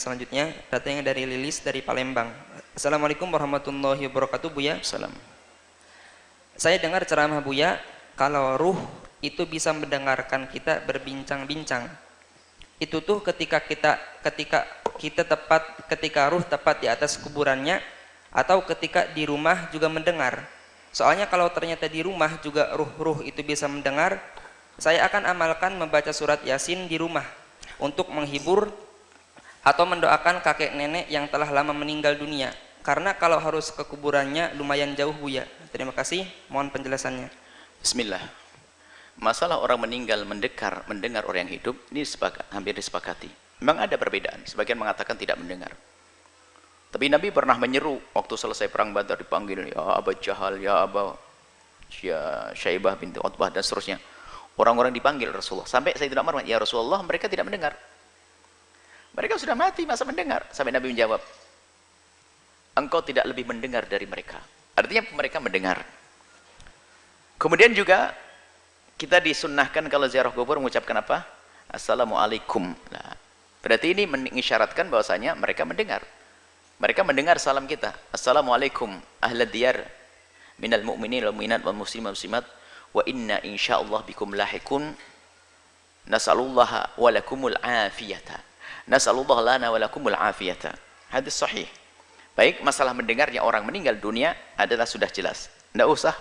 selanjutnya datangnya dari Lilis dari Palembang. Assalamualaikum warahmatullahi wabarakatuh, Buya. Salam. Saya dengar ceramah Buya kalau ruh itu bisa mendengarkan kita berbincang-bincang. Itu tuh ketika ruh tepat di atas kuburannya atau ketika di rumah juga mendengar. Soalnya kalau ternyata di rumah juga ruh-ruh itu bisa mendengar, saya akan amalkan membaca surat Yasin di rumah untuk menghibur atau mendoakan kakek nenek yang telah lama meninggal dunia. Karena kalau harus ke kuburannya lumayan jauh, Buya. Terima kasih, mohon penjelasannya. Bismillah. Masalah orang meninggal mendengar orang yang hidup ini hampir disepakati. Memang ada perbedaan. Sebagian mengatakan tidak mendengar. Tapi Nabi pernah menyeru waktu selesai perang Badar, dipanggil ya Abu Jahal, ya Abu Syaibah binti Utbah dan seterusnya. Orang-orang dipanggil Rasulullah. Sampai Sayyidina Umar, ya Rasulullah, mereka tidak mendengar. Mereka sudah mati, masa mendengar? Sampai Nabi menjawab, engkau tidak lebih mendengar dari mereka. Artinya mereka mendengar. Kemudian juga kita disunnahkan kalau ziarah kubur mengucapkan apa? Assalamualaikum. Nah, berarti ini mengisyaratkan bahwasanya mereka mendengar. Mereka mendengar salam kita. Assalamualaikum ahlad diyar minal mu'minin wal mu'minat wal muslimin wal muslimat wa inna insyaallah bikum lahiqun nas'alullaha wa lakumul afiyata. Nas'alullah lana wa lakumul afiyata. Hadis sahih. Baik, masalah mendengarnya orang meninggal dunia adalah sudah jelas. Tidak usah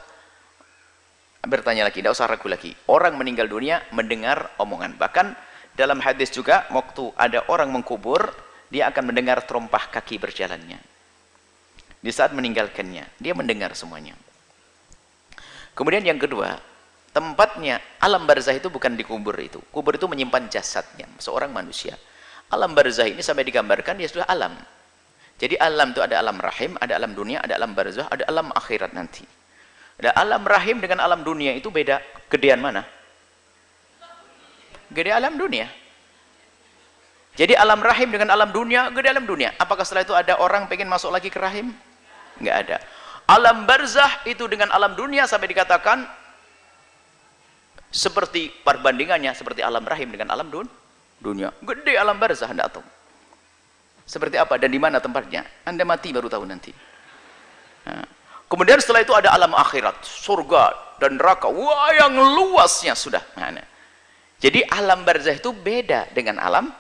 bertanya lagi, tidak usah ragu lagi. Orang meninggal dunia mendengar omongan. Bahkan dalam hadis juga, waktu ada orang mengkubur, dia akan mendengar terompah kaki berjalannya. Di saat meninggalkannya, dia mendengar semuanya. Kemudian yang kedua, tempatnya alam barzah itu bukan di kubur itu. Kubur itu menyimpan jasadnya seorang manusia. Alam barzah ini sampai digambarkan dia sudah alam. Jadi alam itu ada alam rahim, ada alam dunia, ada alam barzah, ada alam akhirat nanti. Ada alam rahim dengan alam dunia itu beda. Gedean mana? Gede alam dunia. Jadi alam rahim dengan alam dunia, gede alam dunia. Apakah setelah itu ada orang pengen masuk lagi ke rahim? Enggak ada. Alam barzah itu dengan alam dunia sampai dikatakan seperti perbandingannya seperti alam rahim dengan alam dunia. Gede alam barzah, Anda tahu. Seperti apa dan di mana tempatnya? Anda mati baru tahu nanti. Nah, kemudian setelah itu ada alam akhirat, surga dan neraka. Wah, yang luasnya sudah. Nah, jadi alam barzah itu beda dengan alam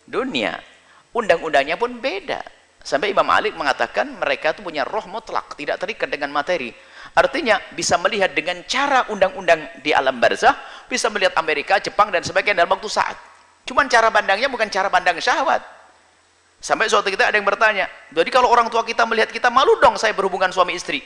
dunia. Undang-undangnya pun beda. Sampai Imam Malik mengatakan mereka itu punya roh mutlak, tidak terikat dengan materi. Artinya bisa melihat dengan cara undang-undang di alam barzah, bisa melihat Amerika, Jepang dan sebagainya dalam waktu saat. Cuman cara pandangnya bukan cara pandang syahwat. Sampai suatu kita ada yang bertanya, jadi kalau orang tua kita melihat kita, malu dong saya berhubungan suami istri.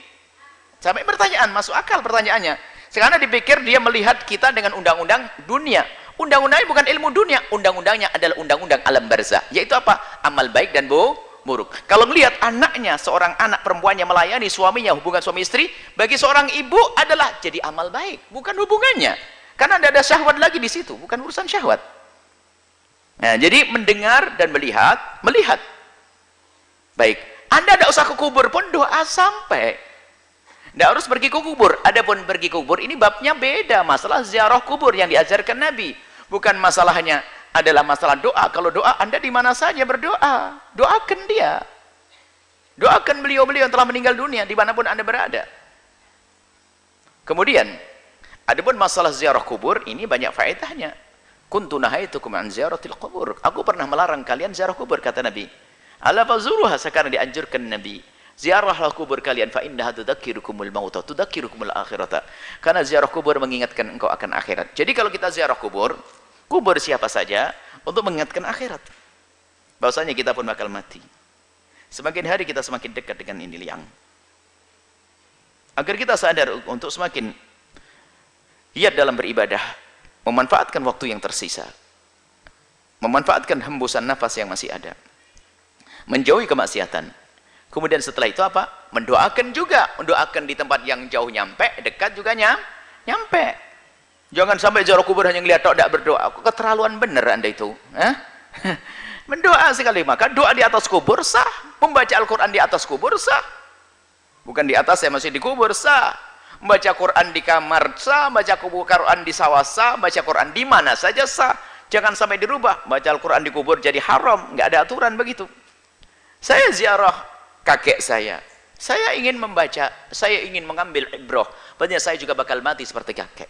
Sampai pertanyaan, masuk akal pertanyaannya. Sekarang dipikir dia melihat kita dengan undang-undang dunia. Undang-undangnya bukan ilmu dunia, undang-undangnya adalah undang-undang alam barzah. Yaitu apa? Amal baik dan buruk. Kalau melihat anaknya, seorang anak perempuannya melayani suaminya, hubungan suami istri, bagi seorang ibu adalah jadi amal baik, bukan hubungannya. Karena tidak ada syahwat lagi di situ, bukan urusan syahwat. Nah, jadi mendengar dan melihat. Baik, Anda tidak usah ke kubur pun doa sampai. Tidak harus pergi ke kubur. Adapun pergi ke kubur ini babnya beda. Masalah ziarah kubur yang diajarkan Nabi. Bukan masalahnya adalah masalah doa. Kalau doa Anda di mana saja berdoa. Doakan dia. Doakan beliau-beliau yang telah meninggal dunia dimanapun Anda berada. Kemudian, adapun masalah ziarah kubur ini banyak faedahnya. Kuntu nahaitukum an ziyaratil qubur. Aku pernah melarang kalian ziarah kubur, kata Nabi. Ala fazuruha, sekarang dianjurkan Nabi. Ziarahlah kubur kalian fa innaha tudzakirukumul mauta tudzakirukumul akhirata. Karena ziarah kubur mengingatkan engkau akan akhirat. Jadi kalau kita ziarah kubur siapa saja untuk mengingatkan akhirat. Bahwasanya kita pun bakal mati. Semakin hari kita semakin dekat dengan ini liang. Agar kita sadar untuk semakin giat dalam beribadah. Memanfaatkan waktu yang tersisa, memanfaatkan hembusan nafas yang masih ada, menjauhi kemaksiatan. Kemudian setelah itu apa? Mendoakan juga, mendoakan di tempat yang jauh nyampe, dekat juga nyampe. Jangan sampai ziarah kubur hanya ngelihat tok, tidak berdoa. Keterlaluan benar Anda itu. Mendoa sekali, maka doa di atas kubur sah, membaca Al-Quran di atas kubur sah, bukan di atas, saya masih di kubur sah. Membaca Quran di kamar sah, baca Quran di sawah sah, baca Quran di mana saja sah. jangan sampai dirubah. Baca Al-Quran di kubur jadi haram, nggak ada aturan begitu. Saya ziarah kakek saya ingin membaca, saya ingin mengambil ibrah. Banyak saya juga bakal mati seperti kakek.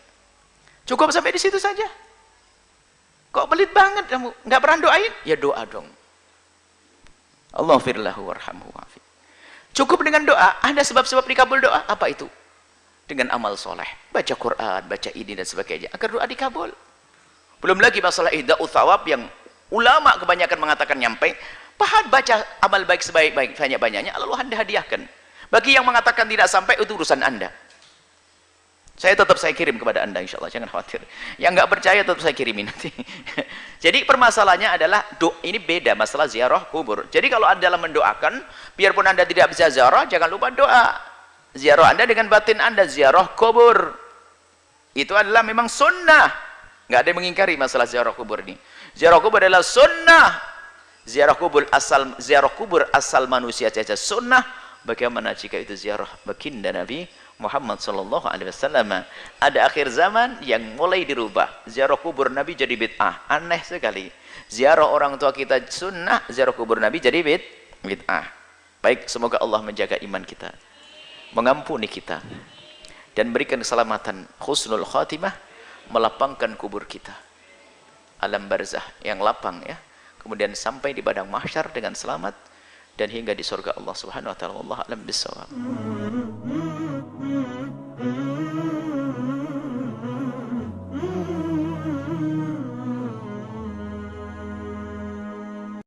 Cukup sampai di situ saja. Kok pelit banget kamu? Nggak pernah doain? Ya doa dong. Allah firlahu warhamhu wa'afi. Cukup dengan doa. Ada sebab-sebab dikabul doa. Apa itu? Dengan amal soleh. Baca Quran, baca ini dan sebagainya. Agar doa dikabul. Belum lagi masalah ihda'u thawab yang ulama kebanyakan mengatakan nyampe. Pahat baca amal baik sebaik-baik banyak-banyaknya. Lalu Anda hadiahkan. Bagi yang mengatakan tidak sampai, itu urusan Anda. Saya kirim kepada Anda insya Allah, jangan khawatir. Yang nggak percaya tetap saya kirimin nanti. Jadi permasalahannya adalah ini beda masalah ziarah kubur. Jadi kalau Anda dalam mendoakan, biarpun Anda tidak bisa ziarah, jangan lupa doa. Ziarah Anda dengan batin Anda, ziarah kubur. Itu adalah memang sunnah. Nggak ada yang mengingkari masalah ziarah kubur ini. Ziarah kubur adalah sunnah. Ziarah kubur asal manusia saja sunnah. Bagaimana jika itu ziarah baginda Nabi Muhammad sallallahu alaihi wasallam? Ada akhir zaman yang mulai dirubah. Ziarah kubur Nabi jadi bid'ah. Aneh sekali. Ziarah orang tua kita sunnah, ziarah kubur Nabi jadi bid'ah. Baik, semoga Allah menjaga iman kita, mengampuni kita, dan berikan keselamatan husnul khatimah, melapangkan kubur kita. Alam barzah yang lapang ya. Kemudian sampai di padang mahsyar dengan selamat dan hingga di surga Allah Subhanahu wa taala. Wallahu a'lam bissawab.